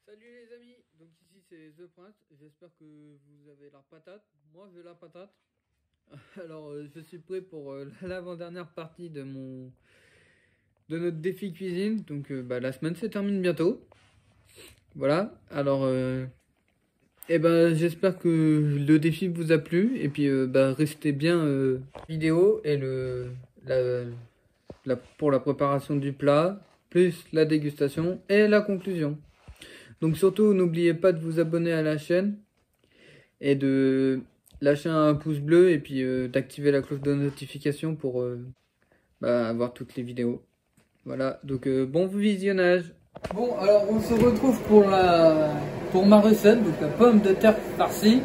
Salut les amis, donc ici c'est The Prince, j'espère que vous avez la patate, moi j'ai la patate. Alors je suis prêt pour l'avant-dernière partie de notre défi cuisine, donc la semaine se termine bientôt. Voilà, alors j'espère que le défi vous a plu, et puis restez bien vidéo et pour la préparation du plat, plus la dégustation et la conclusion. Donc surtout, n'oubliez pas de vous abonner à la chaîne et de lâcher un pouce bleu et puis d'activer la cloche de notification pour avoir toutes les vidéos. Voilà, donc bon visionnage. Bon, alors on se retrouve pour ma recette, donc la pomme de terre farcie.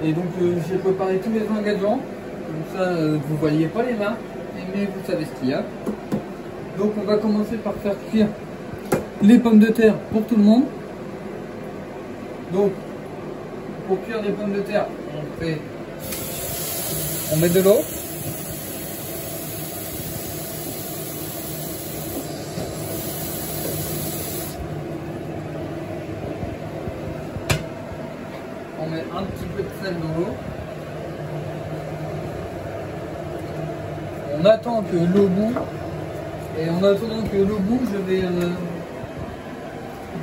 Et donc j'ai préparé tous les ingrédients, comme ça vous voyez pas les mains, mais vous savez ce qu'il y a. Donc on va commencer par faire cuire les pommes de terre pour tout le monde. Donc pour cuire les pommes de terre, on met de l'eau. On met un petit peu de sel dans l'eau. On attend que l'eau bout. Et en attendant que l'eau bout, je vais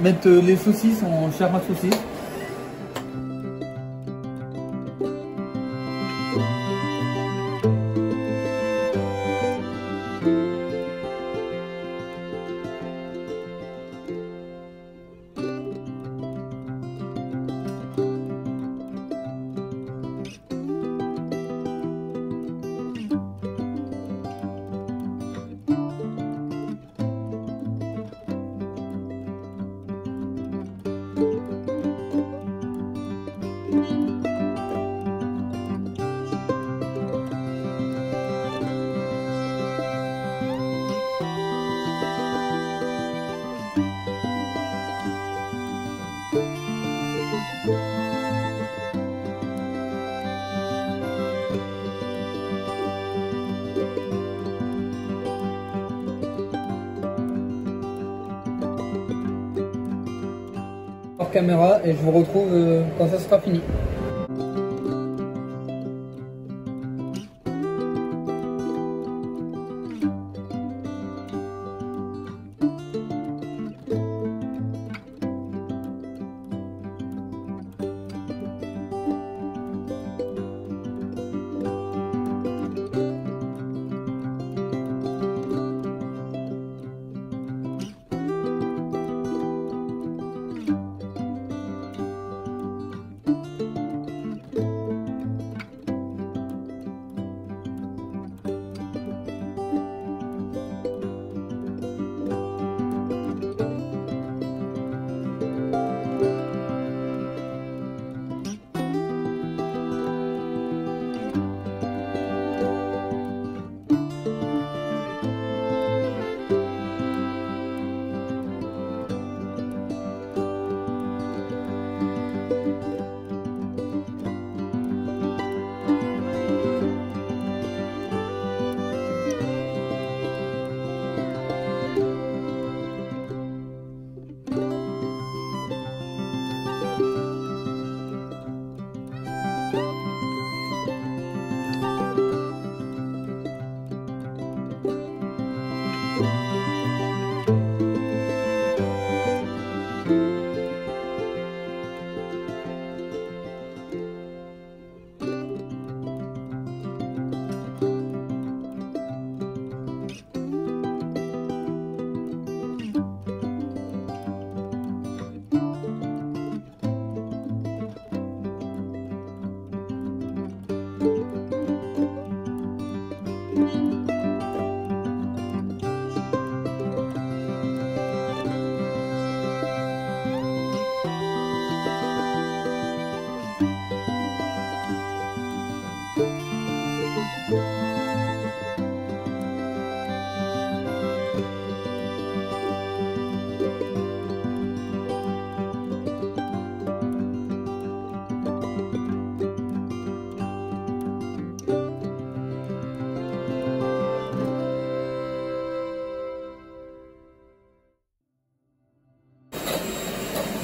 mettre les saucisses en chair à saucisse. Hors caméra et je vous retrouve quand ça sera fini.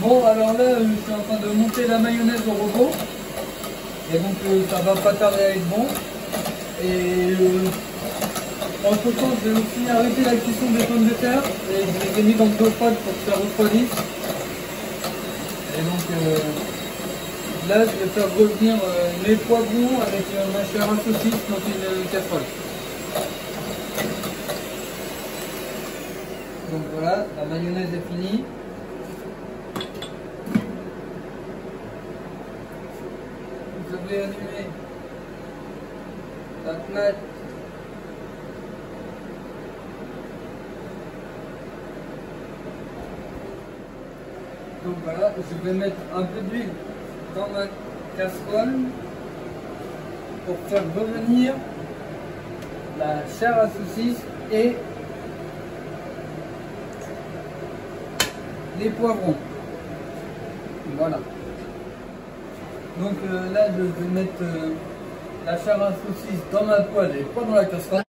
Bon, alors là, je suis en train de monter la mayonnaise au robot. Et donc, ça va pas tarder à être bon. Et entre temps, j'ai aussi arrêté la cuisson des pommes de terre. Et je les ai mis dans l'eau froide pour que ça refroidisse. Et donc, là, je vais faire revenir mes poivrons avec ma chair à saucisse dans une casserole. Donc voilà, la mayonnaise est finie. Vous avez allumé la fenêtre. Donc voilà, je vais mettre un peu d'huile dans ma casserole pour faire revenir la chair à saucisse et les poivrons. Voilà. Donc là, je vais mettre la chair à saucisse dans ma poêle et pas dans la casserole.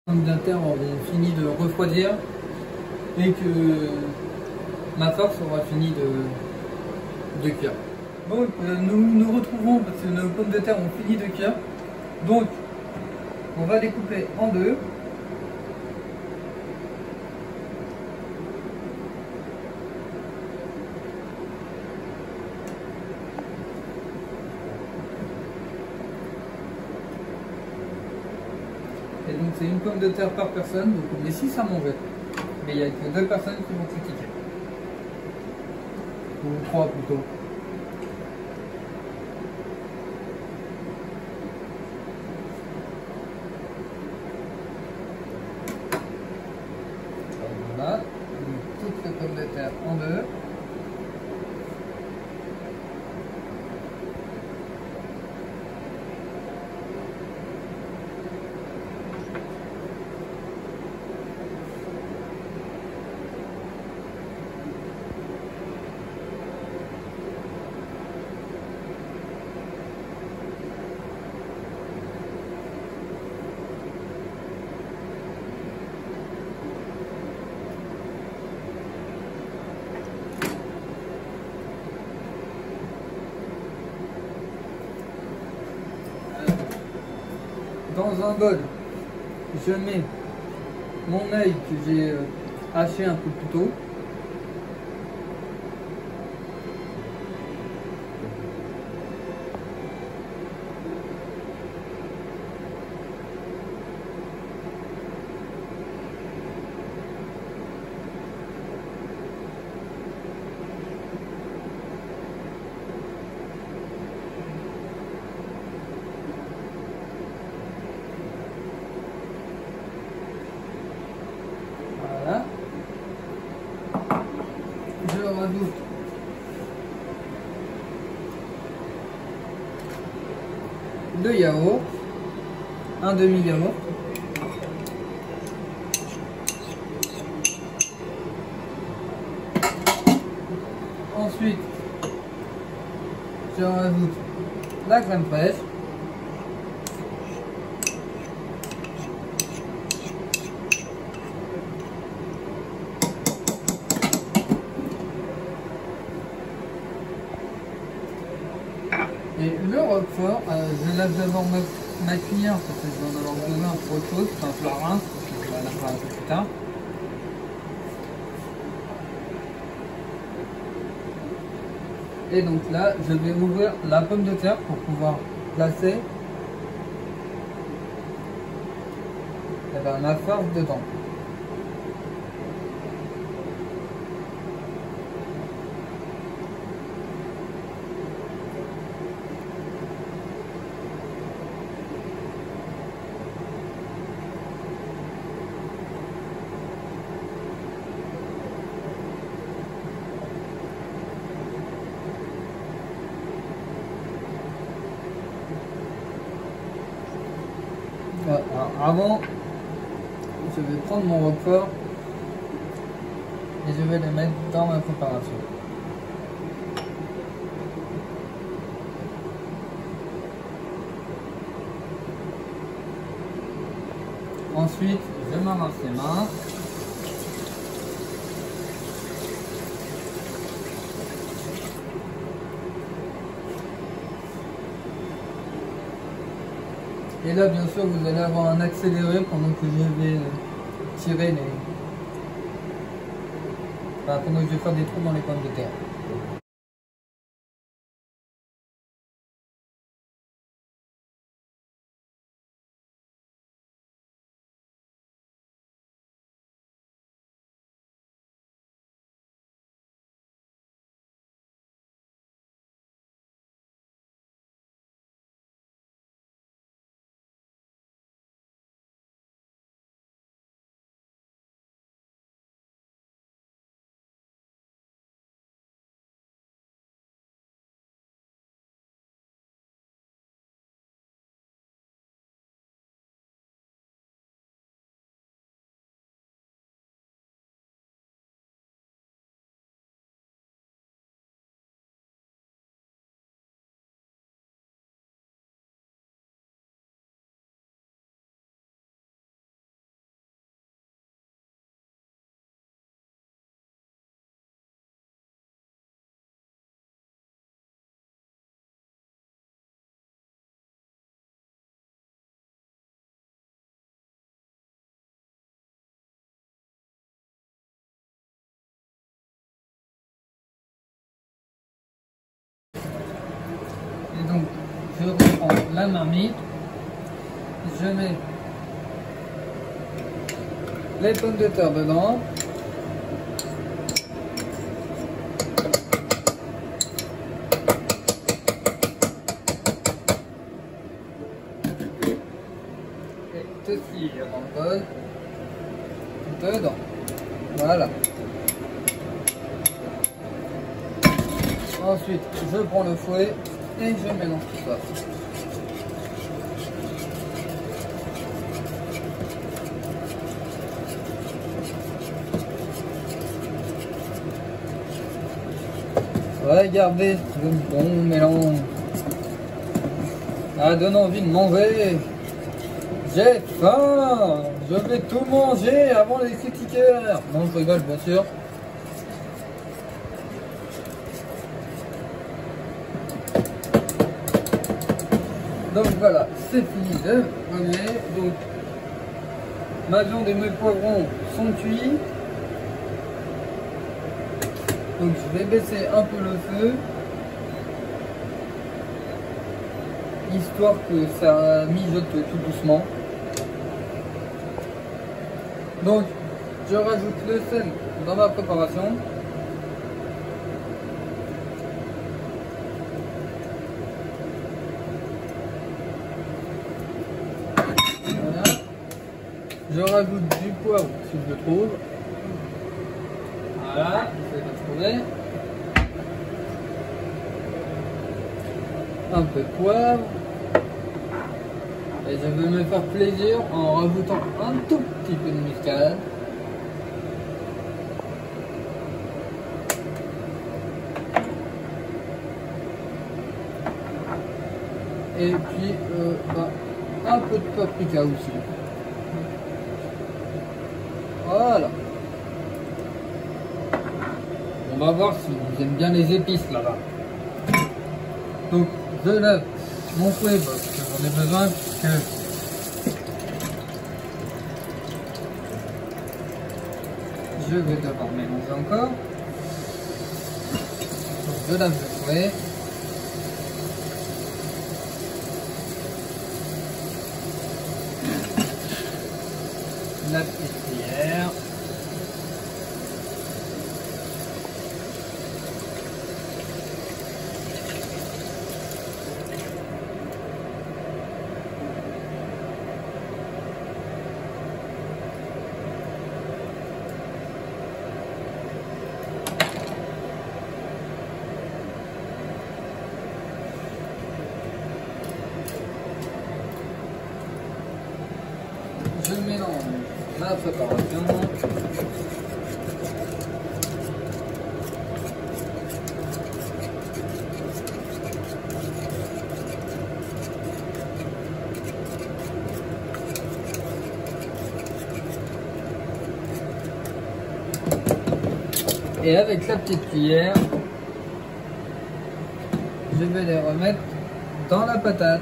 Les pommes de terre auront fini de refroidir et que ma farce aura fini de cuire. Donc nous nous retrouvons parce que nos pommes de terre ont fini de cuire. Donc on va les couper en deux. Et donc c'est une pomme de terre par personne, donc on est 6 à manger. Mais il n'y a que 2 personnes qui vont critiquer. Ou 3 plutôt. Voilà, donc toutes les pommes de terre en deux. Dans un bol, je mets mon œil que j'ai haché un peu plus tôt. Voilà. de yaourt, un demi-yaourt. Ensuite, je rajoute la crème fraîche. Et le roquefort, je lave d'abord ma cuillère parce que je vais en avoir besoin pour autre chose, enfin je la rince, parce que je vais la faire un peu plus tard. Et donc là, je vais ouvrir la pomme de terre pour pouvoir placer ma farce dedans. Alors, avant, je vais prendre mon roquefort et je vais le mettre dans ma préparation. Ensuite, je m'amasse les mains. Et là, bien sûr, vous allez avoir un accéléré pendant que je vais tirer les... Enfin, pendant que je vais faire des trous dans les pommes de terre. Et donc, je reprends la marmite, je mets les pommes de terre dedans. Et ceci, on en pose dedans. Voilà. Ensuite, je prends le fouet et je mélange tout ça. Regardez le bon mélange. Ça donne envie de manger. J'ai faim. Je vais tout manger avant les critiqueurs. Non, je rigole, bien sûr. Donc voilà, c'est fini de premier. Donc ma viande et mes poivrons sont cuits. Donc je vais baisser un peu le feu, histoire que ça mijote tout doucement. Donc je rajoute le sel dans ma préparation. Voilà. Je rajoute du poivre si je le trouve. Voilà, j'essaie de trouver. Un peu de poivre. Et je vais me faire plaisir en rajoutant un tout petit peu de muscade. Et puis un peu de paprika aussi. Voilà. On va voir si vous aimez bien les épices là-bas. Donc je lève mon fouet parce que j'en ai besoin que je vais devoir mélanger encore. Donc je lave le fouet. La petite cuillère. Je mélange la préparation. Et avec la petite cuillère, je vais les remettre dans la patate.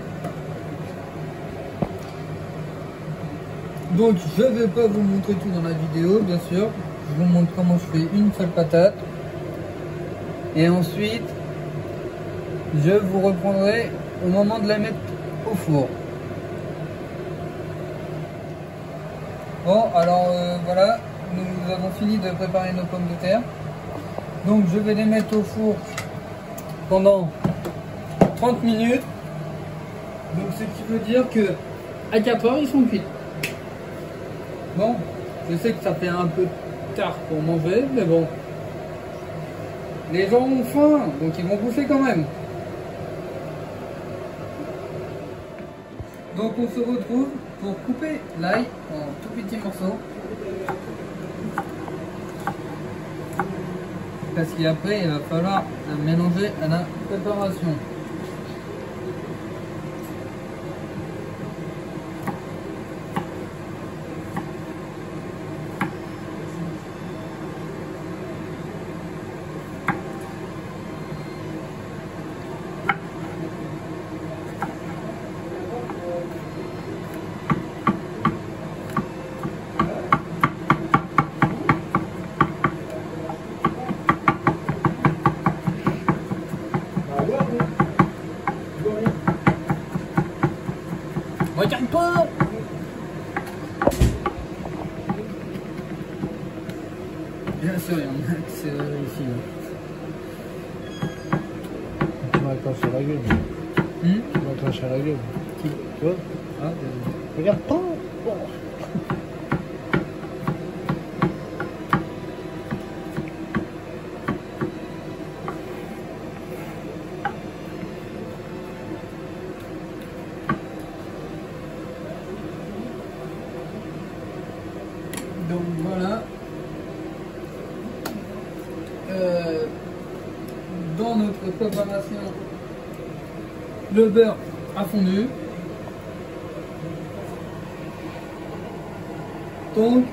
Donc je ne vais pas vous montrer tout dans la vidéo, bien sûr. Je vous montre comment je fais une seule patate. Et ensuite, je vous reprendrai au moment de la mettre au four. Bon, alors voilà, nous avons fini de préparer nos pommes de terre. Donc je vais les mettre au four pendant 30 minutes. Donc ce qui veut dire que à 4 heures ils sont cuits. Bon, je sais que ça fait un peu tard pour manger, mais bon. Les gens ont faim, donc ils vont bouffer quand même. Donc on se retrouve pour couper l'ail en tout petits morceaux. Parce qu'après il va falloir la mélanger à la préparation. Regarde-toi! Bien sûr, il y en a accéléré ici. Tu m'as accroché à la gueule. Tu m'as accroché à la gueule. Qui? Tu vois? Ah, Regarde pas! Oh. donc voilà. Dans notre préparation, le beurre a fondu. Donc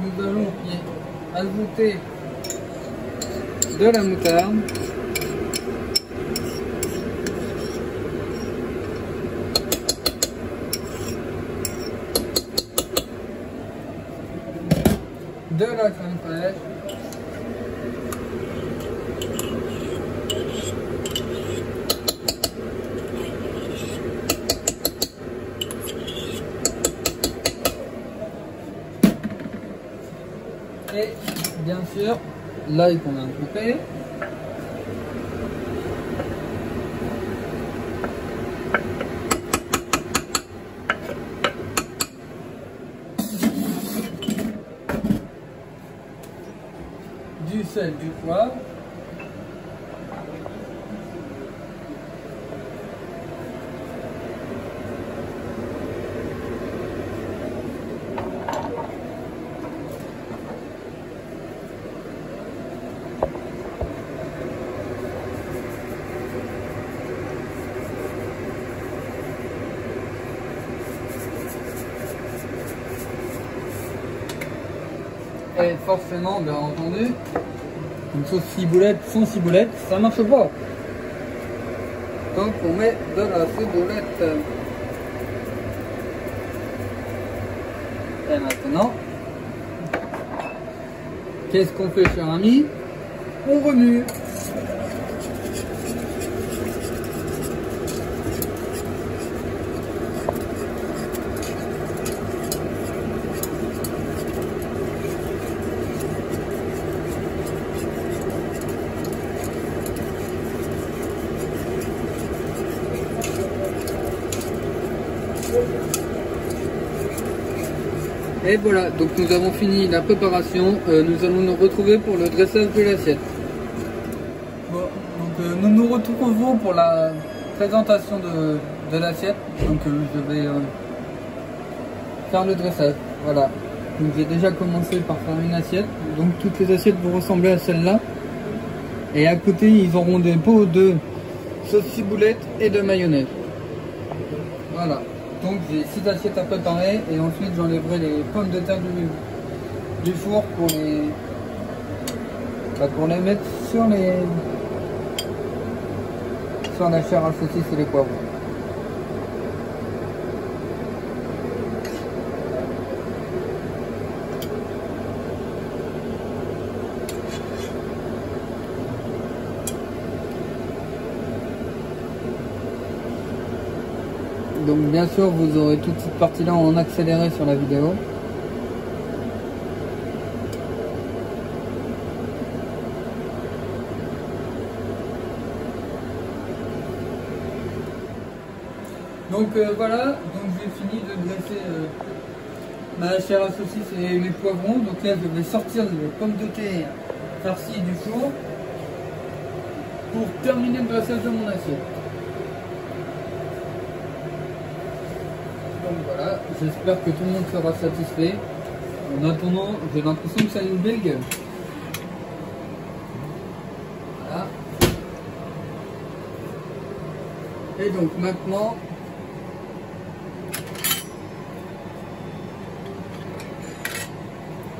nous allons y ajouter de la moutarde. De la crème fraîche. Et bien sûr, l'ail qu'on a coupé. Du sel, du poivre. Et forcément, bien entendu, une sauce ciboulette sans ciboulette, ça marche pas. Donc on met de la ciboulette. Et maintenant, qu'est-ce qu'on fait, cher ami? On remue. Et voilà, donc nous avons fini la préparation, nous allons nous retrouver pour le dressage de l'assiette. Bon, donc nous nous retrouvons pour la présentation de l'assiette, donc je vais faire le dressage, voilà. Donc j'ai déjà commencé par faire une assiette, donc toutes les assiettes vont ressembler à celle-là. Et à côté ils auront des pots de sauce ciboulette et de mayonnaise. Voilà. Donc j'ai 6 assiettes à préparer et ensuite j'enlèverai les pommes de terre du four pour les mettre sur la chair à saucisse et les poivrons. Donc bien sûr vous aurez toute cette partie là en accéléré sur la vidéo. Donc voilà, donc j'ai fini de dresser ma chair à saucisse et les poivrons. Donc là je vais sortir les pommes de terre farcies du four pour terminer le dressage de mon assiette. Donc voilà, j'espère que tout le monde sera satisfait. En attendant, j'ai l'impression que ça a une belle gueule. Voilà. Et donc maintenant,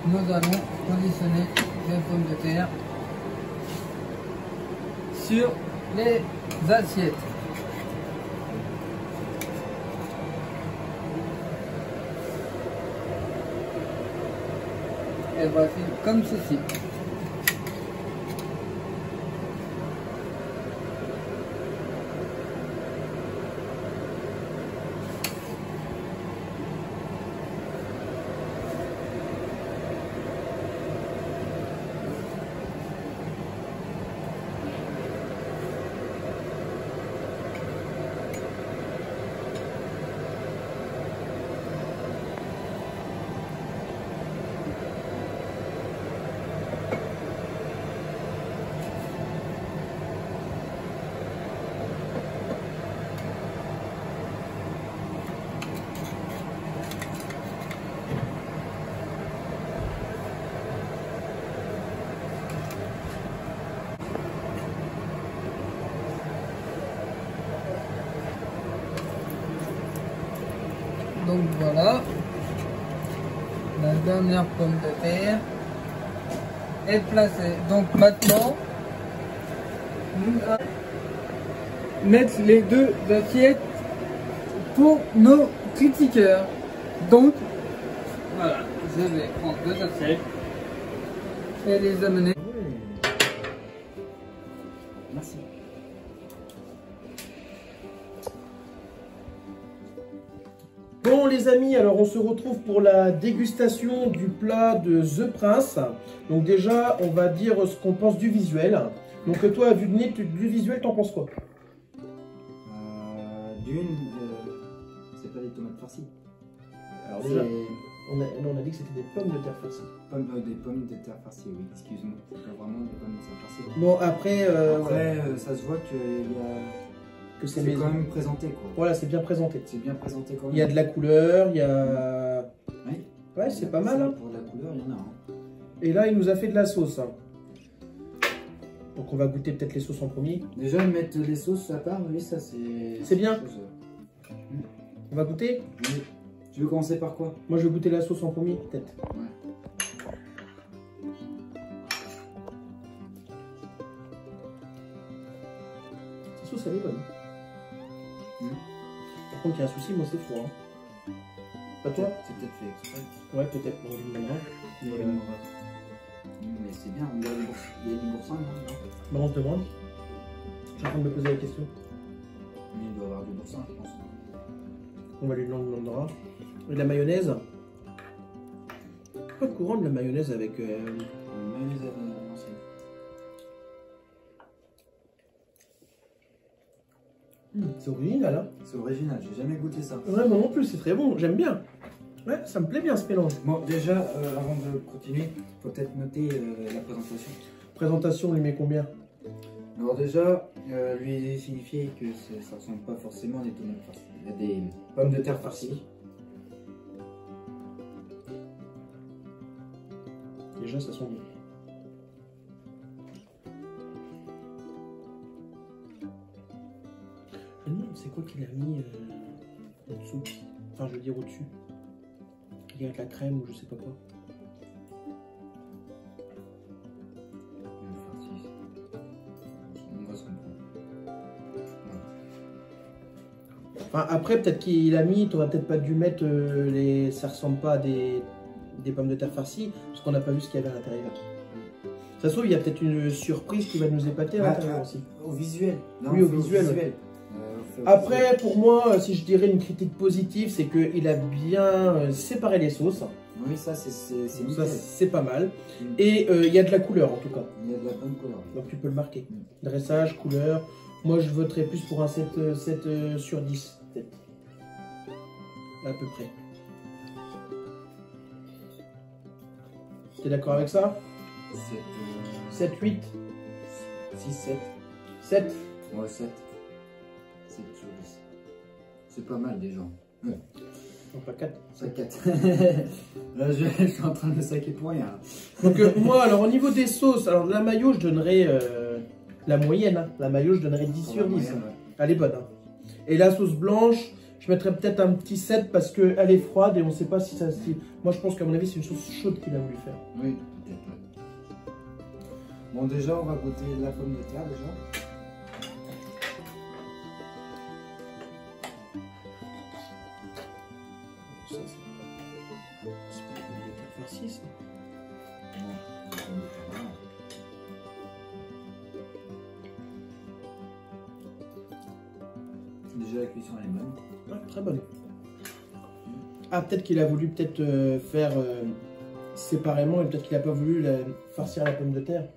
nous allons positionner les pommes de terre sur les assiettes. Et voici comme ceci. Donc voilà, la dernière pomme de terre est placée. Donc maintenant, nous allons mettre les deux assiettes pour nos critiqueurs. Donc voilà, je vais prendre deux assiettes et les amener. Merci. Bon les amis, alors on se retrouve pour la dégustation du plat de The Prince. Donc déjà, on va dire ce qu'on pense du visuel. Donc toi, à vue de nez, du visuel, t'en penses quoi? C'est pas des tomates farcies. Alors déjà, on a dit que c'était des pommes de terre farcies. Des pommes de terre farcies, oui, excuse-moi. C'est pas vraiment des pommes de terre farcies. Bon après, Après ça se voit que c'est quand même présenté quoi. Voilà, c'est bien présenté. C'est bien présenté quand même. Il y a de la couleur, il y a... Oui. Ouais, c'est pas mal. Hein. Pour la couleur, il y en a. Hein. Et là, il nous a fait de la sauce. Hein. Donc on va goûter peut-être les sauces en premier. Déjà, mettre les sauces à part, oui, ça c'est... C'est bien. On va goûter? Oui. Tu veux commencer par quoi? Moi, je vais goûter la sauce en premier, peut-être. Ouais. sauce, elle est bonne. Par contre, il y a un souci, moi, c'est froid. Hein. Pas toi? C'est peut-être fait exprès. Ouais, peut-être. On lui demandera. Mais c'est bien, il y a du boursin, non? Bah, on se demande. Je suis en train de me poser la question. Mais il doit avoir du boursin, je pense. On va lui demandera. Et de la mayonnaise. Pas de courant de la mayonnaise avec. Mayonnaise à l'ancienne. C'est original, hein? C'est original, j'ai jamais goûté ça. Ouais, moi non plus, c'est très bon, j'aime bien. Ouais, ça me plaît bien ce mélange. Bon, déjà, avant de continuer, faut peut-être noter la présentation. Présentation, on lui met combien? Alors déjà, lui signifier que ça ressemble pas forcément à des tomates farcies. Il y a des pommes de terre farcies. Déjà, ça sent bon. Je me demande, c'est quoi qu'il a mis en dessous? Enfin, je veux dire au-dessus. Avec la crème ou je sais pas quoi. Farcies. On va se comprendre. Enfin, après, peut-être qu'il a mis, tu n'aurais peut-être pas dû mettre les. Ça ressemble pas à des pommes de terre farcies, parce qu'on n'a pas vu ce qu'il y avait à l'intérieur. Ça se trouve, il y a peut-être une surprise qui va nous épater à l'intérieur aussi. Au visuel. Non, Oui, au visuel. Après, pour moi, si je dirais une critique positive, c'est qu'il a bien séparé les sauces. Oui, ça, c'est Ça, nickel. c'est pas mal. Et il y a de la couleur, en tout cas. Il y a de la bonne couleur. Donc, tu peux le marquer. Dressage, couleur. Moi, je voterais plus pour un 7 sur 10, peut-être. À peu près. T'es d'accord avec ça? 7, 8, 6, 7. 7. Ouais, 7. 7 sur 10. C'est pas mal déjà. Ouais. Non, pas 4. C'est 4. Là, je suis en train de me saquer pour rien. Donc, moi, alors, au niveau des sauces, alors, la mayo, je donnerais la moyenne. Hein. La mayo, je donnerais 10 sur 10. Moyenne, ouais. Elle est bonne. Hein. Et la sauce blanche, je mettrais peut-être un petit 7 parce qu'elle est froide et on sait pas si ça... Moi, je pense qu'à mon avis, c'est une sauce chaude qu'il a voulu faire. Oui, peut-être. Ouais. Bon, déjà, on va goûter la pomme de terre, déjà. Ça, c'est pas une pomme de terre farcie, ça. Non, la pomme de terre, voilà. Déjà, la cuisson, elle est bonne. Ouais, très bonne. Ah, peut-être qu'il a voulu faire séparément et peut-être qu'il n'a pas voulu farcir la pomme de terre.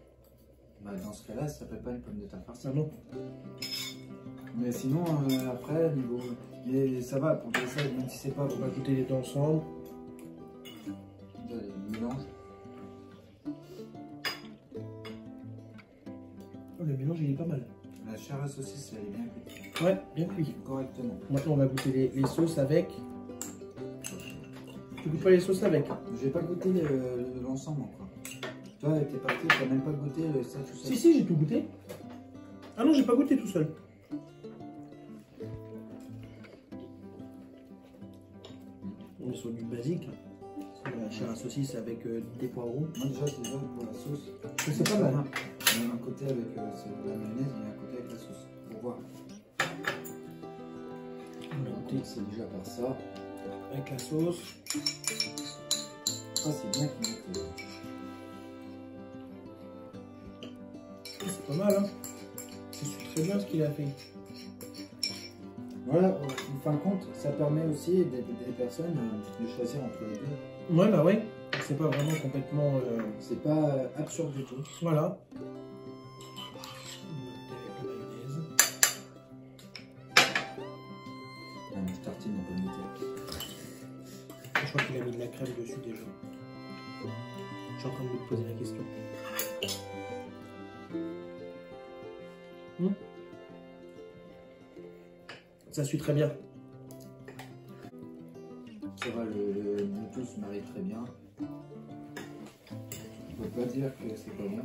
Bah, dans ce cas-là, ça s'appelle pas une pomme de terre farcie. Ah non. Mais sinon, après, niveau. Mais ça va, pour ça, même si c'est pas. On va goûter les deux ensemble. Mélange. Oh, le mélange, il est pas mal. La chair à saucisse, elle est bien cuite. Ouais, bien cuit. Correctement. Maintenant, on va goûter les sauces avec. Tu goûtes pas les sauces avec? J'ai pas goûté l'ensemble encore. Toi, t'es parti, t'as même pas goûté ça tout seul. Si, j'ai tout goûté. Ah non, j'ai pas goûté tout seul. On est sur du basique. C'est la chair à saucisse avec des poivrons. Moi, déjà, c'est déjà pour la sauce. C'est pas mal. Il y a un côté avec la mayonnaise, il y a un côté avec la sauce. Pour voir. On va goûter C'est déjà par ça. avec la sauce. Ça, c'est bien qu'il mette. C'est pas mal, hein. C'est très bien ce qu'il a fait. Voilà, en fin de compte, ça permet aussi des personnes de choisir entre les deux. Ouais, bah ouais. C'est pas vraiment complètement. C'est pas absurde du tout. Voilà. Avec la mayonnaise. Une tartine de pommes de terre. Je crois qu'il a mis de la crème dessus déjà. Je suis en train de me poser la question. Ça suit très bien. Ça va, le tout se marie très bien. On peut pas dire que c'est pas bon.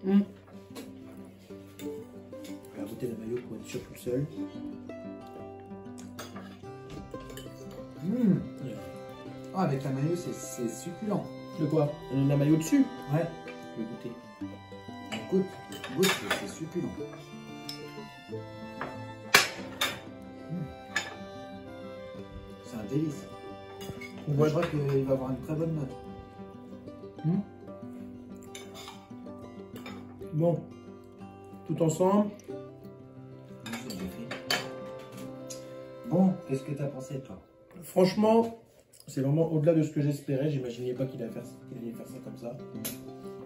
On va goûter la mayo pour être sûr tout seul. Ah, avec la mayo, c'est succulent. De quoi? La mayo dessus? Ouais. Je vais goûter. Goûte, c'est succulent. délice. Ouais. Je crois qu'il va avoir une très bonne note. Bon, tout ensemble. Bon, qu'est-ce que tu as pensé, toi? Franchement, c'est vraiment au-delà de ce que j'espérais. J'imaginais pas qu'il allait faire ça comme ça.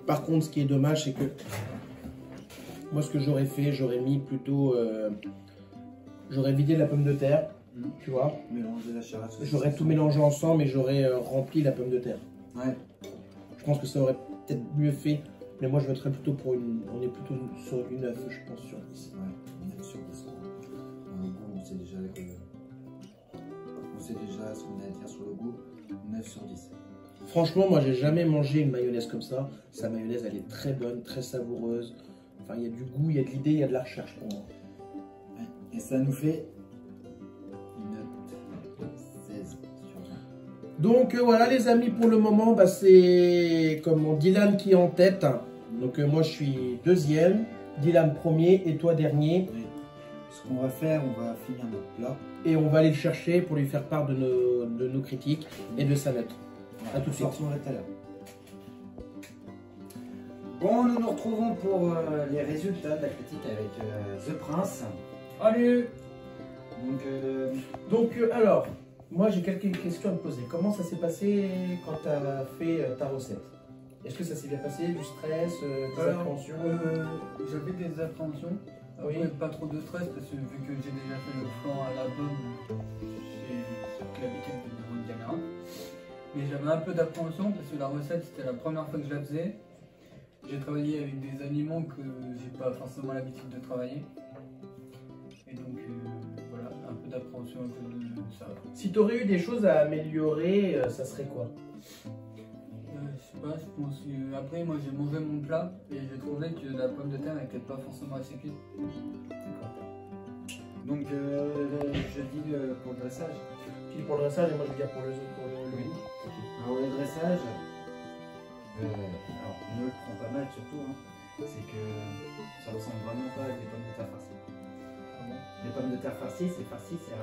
Par contre, ce qui est dommage, c'est que moi, ce que j'aurais fait, j'aurais mis plutôt... j'aurais vidé la pomme de terre, tu vois. Mélanger la chair à saucisse. J'aurais tout mélangé ensemble et j'aurais rempli la pomme de terre. Ouais. Je pense que ça aurait peut-être mieux fait. Mais moi, je voterais plutôt pour une... On est plutôt sur du 9, je pense, sur 10. Ouais, 9 sur 10. Dans le goût, on sait déjà ce qu'on a à dire sur le goût. 9 sur 10. Franchement, moi, j'ai jamais mangé une mayonnaise comme ça. Sa mayonnaise, elle est très bonne, très savoureuse. Enfin, il y a du goût, il y a de l'idée, il y a de la recherche pour moi. Ouais. Et ça nous fait une note 16 sur 20. Donc voilà les amis, pour le moment, bah, c'est comme Dylan qui est en tête. Donc moi, je suis deuxième, Dylan premier et toi dernier. Oui. Ce qu'on va faire, on va finir notre plat. Et on va aller le chercher pour lui faire part de nos critiques et de sa note. Voilà, À tout de suite. sortons tout à l'heure. Bon, nous nous retrouvons pour les résultats de la critique avec The Prince. Allez. Donc, Alors, moi j'ai quelques questions à te poser. Comment ça s'est passé quand tu as fait ta recette? Est-ce que ça s'est bien passé? Du stress, des appréhensions? J'avais des appréhensions. Oui. Après, pas trop de stress parce que vu que j'ai déjà fait le flan à la pomme, j'ai l'habitude de devant une caméra. Mais j'avais un peu d'appréhension parce que la recette c'était la première fois que je la faisais. J'ai travaillé avec des aliments que j'ai pas forcément l'habitude de travailler. Et donc voilà, un peu d'appréhension un peu de ça. Si tu aurais eu des choses à améliorer, ça serait quoi? Je sais pas, je pense que après moi j'ai mangé mon plat et j'ai trouvé que la pomme de terre n'était pas forcément assez cuite. donc je dis pour le dressage. Tu dis pour le dressage et moi je vais dire pour le goût. Alors le dressage, alors ne le prends pas mal surtout, hein, c'est que ça ressemble vraiment pas à des pommes de terre farcies. Les pommes de terre farcies, c'est farci, c'est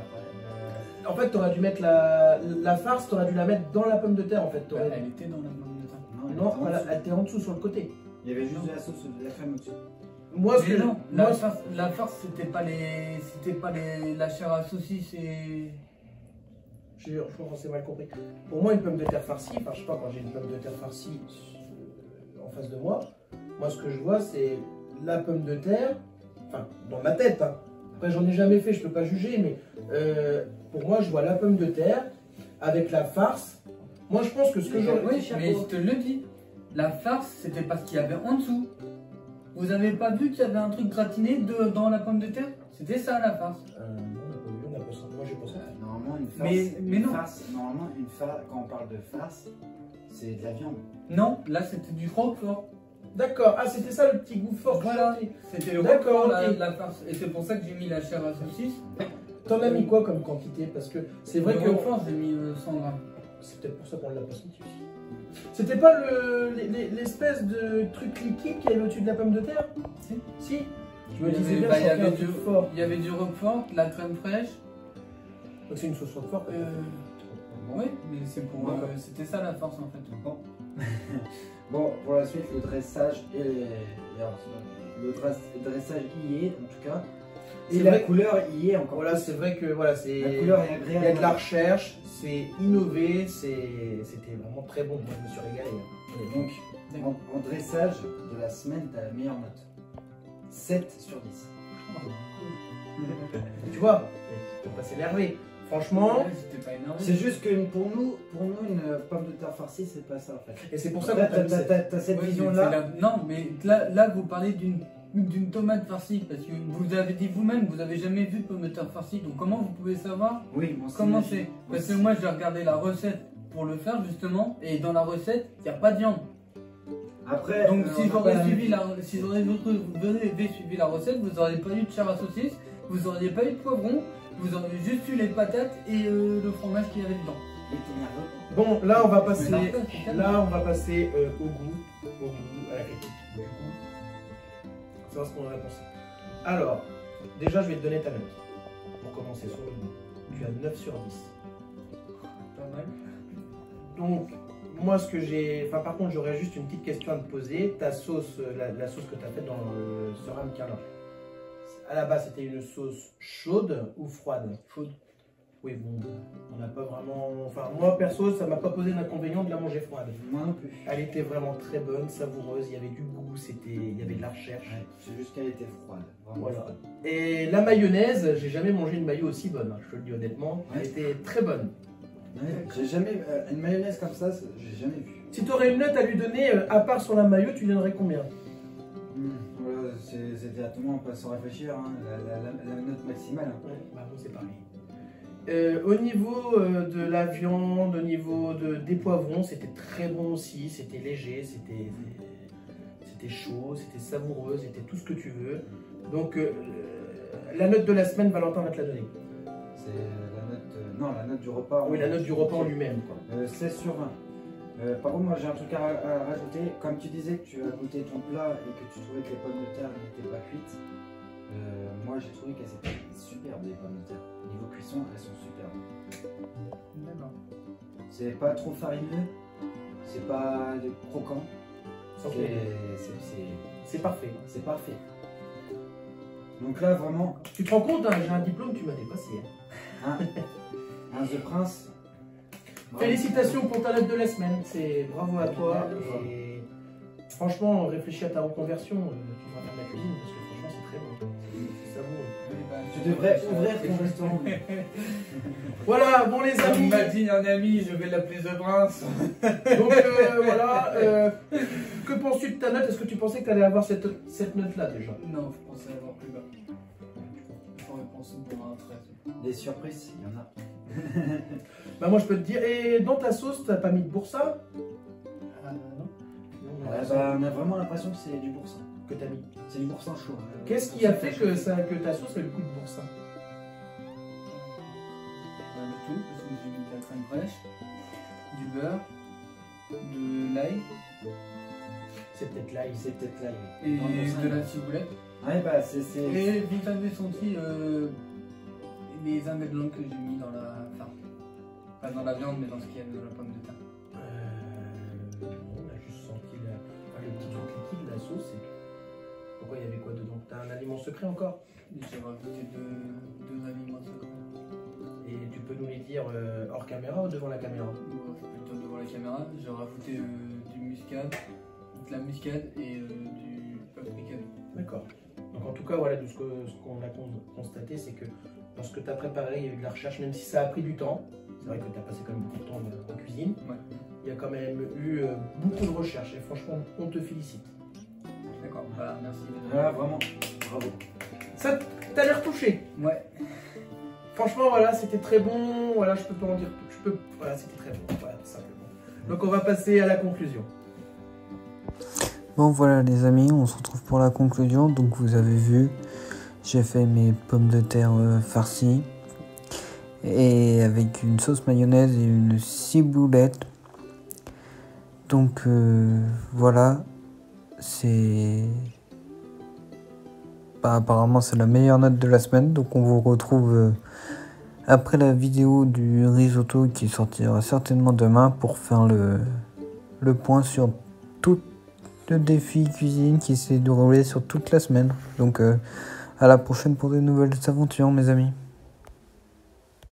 En fait, tu aurais dû mettre la farce, tu aurais dû la mettre dans la pomme de terre en fait. Elle était dans la pomme de terre. Non, elle était en dessous sur le côté. Il y avait juste de la sauce, de la crème au-dessus. Moi, ce Mais que non, moi, la farce c'était pas la chair à saucisse et... je crois qu'on s'est mal compris. Pour moi, une pomme de terre farcie, enfin, je sais pas, quand j'ai une pomme de terre farcie en face de moi, moi, ce que je vois, c'est la pomme de terre, enfin, dans ma tête, hein. Après, j'en ai jamais fait, je peux pas juger, mais pour moi, je vois la pomme de terre avec la farce. Moi, je pense que ce que j'aurais... Oui, mais je te le dis, la farce c'était parce qu'il y avait en dessous. Vous avez pas vu qu'il y avait un truc gratiné dans la pomme de terre? C'était ça la farce. Non, on a pas ça. Moi, j'ai pas ça. Normalement, une farce, Mais non. Normalement, une farce, quand on parle de farce, c'est de la viande. Non, là c'était du roquefort. D'accord, ah, c'était ça le petit goût fort. Voilà, c'était le D'accord, roquefort, ok. la farce. Et c'est pour ça que j'ai mis la chair à saucisse. T'en as mis quoi comme quantité? Parce que c'est vrai Le que... roquefort, j'ai mis 100 grammes. C'est peut-être pour ça qu'on l'a pas senti aussi. C'était pas l'espèce de truc liquide qui est au-dessus de la pomme de terre? Si. Je me disais bien, il y ça avait fait un du truc fort. Il y avait du roquefort, de la crème fraîche. Donc c'est une sauce roquefort. Oui, mais c'est pour. Bon. C'était ça la farce en fait. Bon. Bon, pour la suite, le dressage le dressage y est, en tout cas. Et Et la- la couleur y est encore. Voilà, c'est vrai que voilà, c'est... La couleur est Il y a de agréable. la recherche, c'est innové, c'était vraiment très bon. Moi, je me suis régalé. Donc, en dressage de la semaine, tu as la meilleure note. 7 sur 10. Tu vois, faut pas s'énerver. Franchement, Ouais, c'était pas énorme. C'est juste que pour nous, une pomme de terre farcie, c'est pas ça en fait. et c'est pour ça Là, qu'on t'a mis cette- t'as cette Ouais, mais vision-là. Non, mais là vous parlez d'une tomate farcie parce que vous avez dit vous-même, vous avez jamais vu de pomme de terre farcie. Donc comment vous pouvez savoir Oui, bon, comment c'est. c'est? Parce que moi j'ai regardé la recette pour le faire justement et dans la recette il n'y a pas de viande. Après, Donc on si n'a j'aurais pas- suivi la recette, vous n'auriez pas eu de chair à saucisse, vous n'auriez pas eu de poivron, vous auriez juste eu les patates et le fromage qu'il y avait dedans. Et t'es nerveux. Bon, là, on va passer... Mais non, c'est calme. Là, on va passer au goût, à la critique. Du coup, savoir ce qu'on en a pensé. Alors, déjà, je vais te donner ta note. Pour commencer sur le goût. Tu as 9 sur 10. normal. Donc, moi, ce que j'ai... Enfin, par contre, j'aurais juste une petite question à te poser. Ta sauce, la sauce que tu as faite dans le Seram Carlin, à la base, c'était une sauce chaude ou froide? Chaude. Oui, bon, on n'a pas vraiment... Enfin, moi, perso, ça m'a pas posé d'inconvénient de la manger froide. Moi non plus. Elle était vraiment très bonne, savoureuse, il y avait du goût, il y avait de la recherche. Ouais, c'est juste qu'elle était froide. Vraiment Voilà. froide. Et la mayonnaise, j'ai jamais mangé une mayo aussi bonne, hein, je te le dis honnêtement. Elle Ouais. était très bonne. Ouais, j'ai jamais... une mayonnaise comme ça, j'ai jamais vu. Si tu aurais une note à lui donner, à part sur la mayo, tu lui donnerais combien? Voilà, c'est directement, on peut sans réfléchir, hein, la note maximale. Hein. Ouais, bah bon, c'est pareil. Au niveau de la viande, au niveau des poivrons, c'était très bon aussi, c'était léger, c'était chaud, c'était savoureux, c'était tout ce que tu veux. Donc la note de la semaine, Valentin va te la donner. C'est la note... non, la note du repas. Oui, la note du repas en lui-même, quoi. 16 sur 20. Par contre, moi j'ai un truc à rajouter. Comme tu disais que tu as goûté ton plat et que tu trouvais que les pommes de terre n'étaient pas cuites, moi j'ai trouvé qu'elles étaient superbes, les pommes de terre. Niveau cuisson, elles sont superbes. D'accord. C'est pas trop farineux, c'est pas croquant. Ok. C'est parfait. C'est parfait. Donc là, vraiment, Tu te rends compte, hein, j'ai un diplôme, tu m'as dépassé. Hein. un The Prince. Bravo. Félicitations pour ta note de la semaine, c'est bravo à toi. Bravo. Et franchement, réfléchis à ta reconversion, tu vas faire de la cuisine parce que franchement c'est très bon. C'est savoureux. Oui, bah, Tu devrais ouvrir ton restaurant. Voilà, bon les Comme amis, m'a dit un ami, je vais l'appeler The Prince. donc voilà, que penses-tu de ta note? Est-ce que tu pensais que tu allais avoir cette note-là déjà? Non, je pensais avoir plus bas. J'aurais pensé pour un 13. Des surprises, il y en a. Bah moi je peux te dire, et dans ta sauce, t'as pas mis de boursin? Ah non. Bah, on a vraiment l'impression que c'est du boursin. Que t'as mis. C'est du boursin chaud. Qu'est-ce qui a fait que ta sauce ait le goût de boursin? Le tout, parce que j'ai mis de la crème fraîche, du beurre, de l'ail C'est peut-être l'ail. C'est peut-être là. et Dans le boursin, de la ciboulette. Ouais, bah c'est. Et vite fait senti les ingrédients que j'ai mis dans la. Enfin, pas dans la viande, mais dans ce qu'il y avait dans la pomme de terre. On a juste senti le petit truc liquide, la sauce. Pourquoi il y avait quoi dedans? T'as un aliment secret encore? Et j'ai rajouté deux aliments secrets. Et tu peux nous les dire hors caméra ou devant la caméra? Plutôt devant la caméra, j'ai rajouté du muscade, de la muscade et du paprika. D'accord. Donc en tout cas, voilà, de ce qu'on a constaté, c'est que dans ce que tu as préparé, il y a eu de la recherche, même si ça a pris du temps. C'est vrai que tu as passé quand même beaucoup de temps en cuisine. Ouais. Il y a quand même eu beaucoup de recherche et franchement, on te félicite. D'accord, bah merci. Voilà, vraiment, bravo. Ça, t'as l'air touché. Ouais. Franchement, voilà, c'était très bon. Voilà, je peux pas en dire. Voilà, c'était très bon. Voilà, tout simplement. Donc on va passer à la conclusion. Bon voilà les amis, on se retrouve pour la conclusion. Donc vous avez vu, j'ai fait mes pommes de terre farcies et avec une sauce mayonnaise et une ciboulette. Donc voilà, c'est... Bah, apparemment c'est la meilleure note de la semaine. Donc on vous retrouve après la vidéo du risotto qui sortira certainement demain pour faire le point sur tout le défi cuisine qui s'est déroulé sur toute la semaine. Donc à la prochaine pour de nouvelles aventures mes amis.